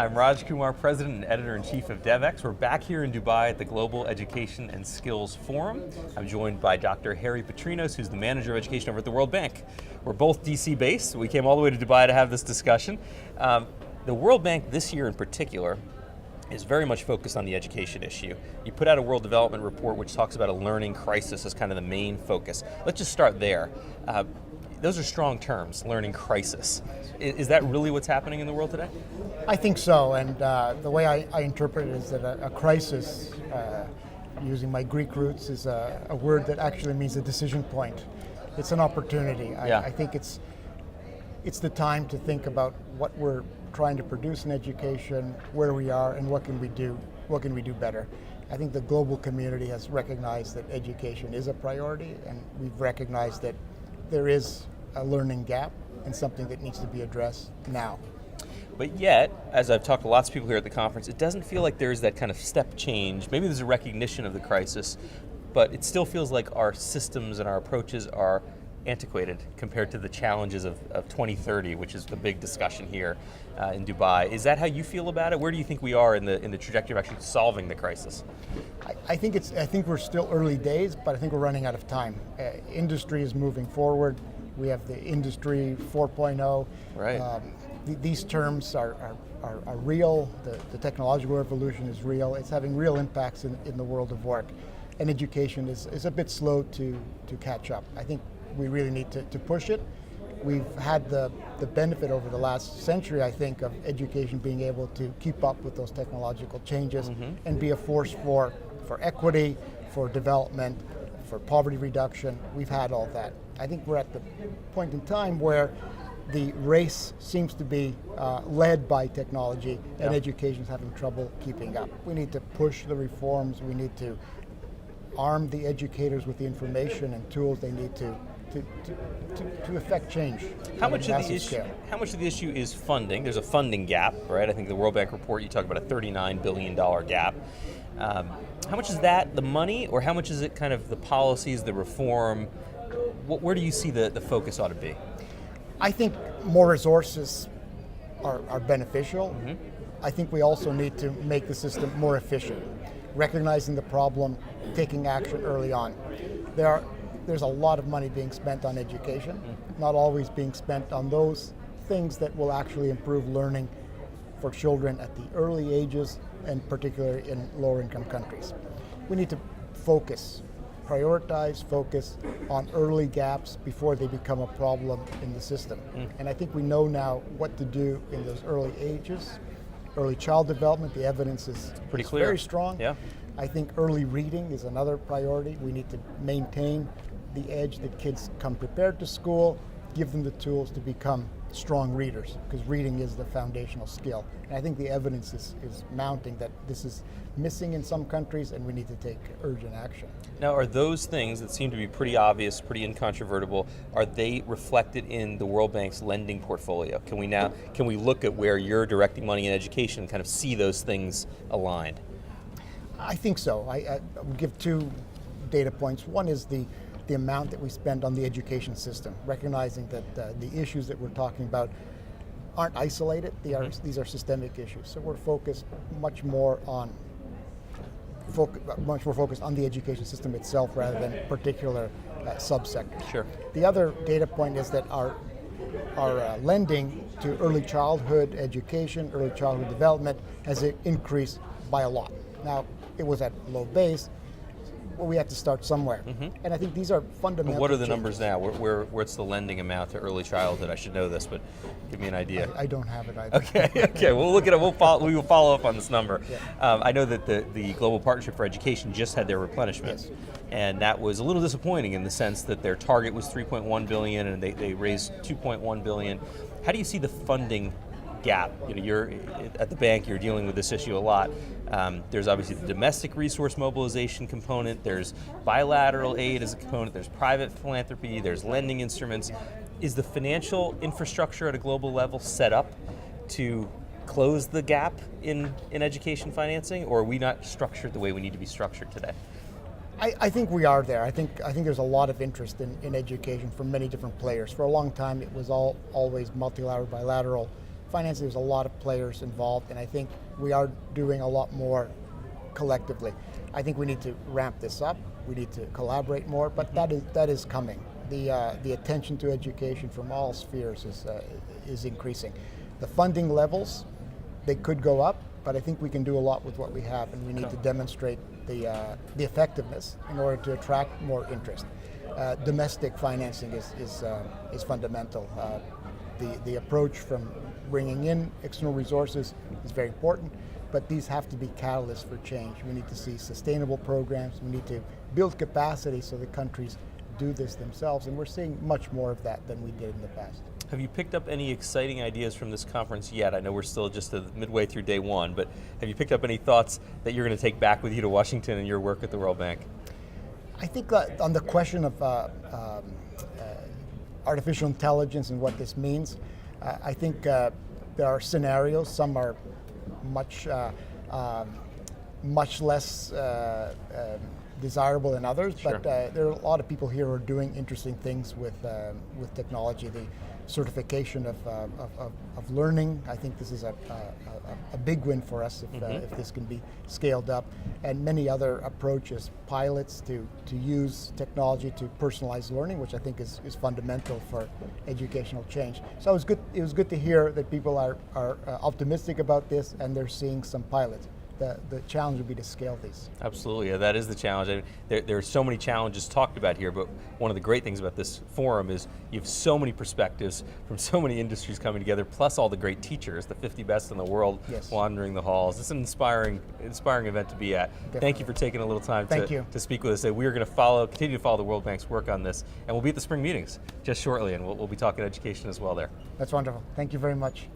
I'm Raj Kumar, President and Editor-in-Chief of Devex. We're back here in Dubai at the Global Education and Skills Forum. I'm joined by Dr. Harry Patrinos, who's the Manager of Education over at the World Bank. We're both DC-based. We came all the way to Dubai to have this discussion. The World Bank this year in particular is very much focused on the education issue. You put out a World Development Report which talks about a learning crisis as kind of the main focus. Let's just start there. Those are strong terms, learning crisis. Is that really what's happening in the world today? I think so, and the way I interpret it is that a crisis, using my Greek roots, is a word that actually means a decision point. It's an opportunity. I think it's the time to think about what we're trying to produce in education, where we are, and what can we do better. I think the global community has recognized that education is a priority, and we've recognized that there is a learning gap and something that needs to be addressed now. But yet, as I've talked to lots of people here at the conference, it doesn't feel like there's that kind of step change. Maybe there's a recognition of the crisis, but it still feels like our systems and our approaches are antiquated compared to the challenges of 2030, which is the big discussion here in Dubai. Is that how you feel about it? Where do you think we are in the trajectory of actually solving the crisis? I think we're still early days, but I think we're running out of time. Industry is moving forward. We have the Industry 4.0. Right. These terms are real. The technological revolution is real. It's having real impacts in the world of work. And education is a bit slow to catch up. I think we really need to push it. We've had the benefit over the last century, I think, of education being able to keep up with those technological changes and be a force for equity, for development, for poverty reduction. We've had all that. I think we're at the point in time where the race seems to be led by technology, and education's having trouble keeping up. We need to push the reforms. We need to arm the educators with the information and tools they need to affect change. How much of the issue is funding? There's a funding gap, right? I think the World Bank report, you talk about a $39 billion gap. How much is that the money, or how much is it kind of the policies, the reform? Where do you see the focus ought to be? I think more resources are beneficial. I think we also need to make the system more efficient, recognizing the problem, taking action early on. There's a lot of money being spent on education, not always being spent on those things that will actually improve learning for children at the early ages, and particularly in lower income countries. We need to prioritize, focus on early gaps before they become a problem in the system. And I think we know now what to do in those early ages. Early child development, the evidence is pretty clear. Very strong. Yeah. I think early reading is another priority. We need to maintain the edge that kids come prepared to school, give them the tools to become strong readers, because reading is the foundational skill. And I think the evidence is mounting that this is missing in some countries, and we need to take urgent action. Now, are those things that seem to be pretty obvious, pretty incontrovertible, are they reflected in the World Bank's lending portfolio? Can we look at where you're directing money in education and kind of see those things aligned? I think so. I will give two data points. One is the amount that we spend on the education system, recognizing that the issues that we're talking about aren't isolated. These are systemic issues. So we're focused much more focused on the education system itself rather than particular subsectors. Sure. The other data point is that our lending to early childhood education, early childhood development has increased by a lot. Now, it was at low base. Well, we have to start somewhere. And I think these are fundamental But what are the changes. numbers now? What's the lending amount to early childhood? I should know this, but give me an idea. I don't have it either. Okay, we'll look at it. We will follow up on this number. Yeah. I know that the Global Partnership for Education just had their replenishment. Yes. And that was a little disappointing in the sense that their target was 3.1 billion and they raised 2.1 billion. How do you see the funding gap? You're at the bank, you're dealing with this issue a lot. There's obviously the domestic resource mobilization component, there's bilateral aid as a component, there's private philanthropy, there's lending instruments. Is the financial infrastructure at a global level set up to close the gap in education financing, or are we not structured the way we need to be structured today? I think we are there. I think there's a lot of interest in education from many different players. For a long time, it was always multilateral, bilateral financing, there's a lot of players involved, and I think we are doing a lot more collectively. I think we need to ramp this up. We need to collaborate more, but that is coming. The attention to education from all spheres is increasing. The funding levels, they could go up, but I think we can do a lot with what we have, and we need to demonstrate the effectiveness in order to attract more interest. Domestic financing is fundamental. The approach from bringing in external resources is very important, but these have to be catalysts for change. We need to see sustainable programs. We need to build capacity so the countries do this themselves, and we're seeing much more of that than we did in the past. Have you picked up any exciting ideas from this conference yet? I know we're still just midway through day one, but have you picked up any thoughts that you're going to take back with you to Washington and your work at the World Bank? I think on the question of artificial intelligence and what this means, I think there are scenarios. Some are much less desirable than others, Sure. but there are a lot of people here who are doing interesting things with technology. The certification of learning, I think this is a big win for us if this can be scaled up, and many other approaches, pilots to use technology to personalize learning, which I think is fundamental for educational change. So it was good to hear that people are optimistic about this, and they're seeing some pilots. The challenge would be to scale these. Absolutely, yeah, that is the challenge. There are so many challenges talked about here, but one of the great things about this forum is you have so many perspectives from so many industries coming together, plus all the great teachers, the 50 best in the world, Yes. wandering the halls. It's an inspiring event to be at. Definitely. Thank you for taking a little time to speak with us. We are going to continue to follow the World Bank's work on this, and we'll be at the spring meetings just shortly, and we'll be talking education as well there. That's wonderful. Thank you very much.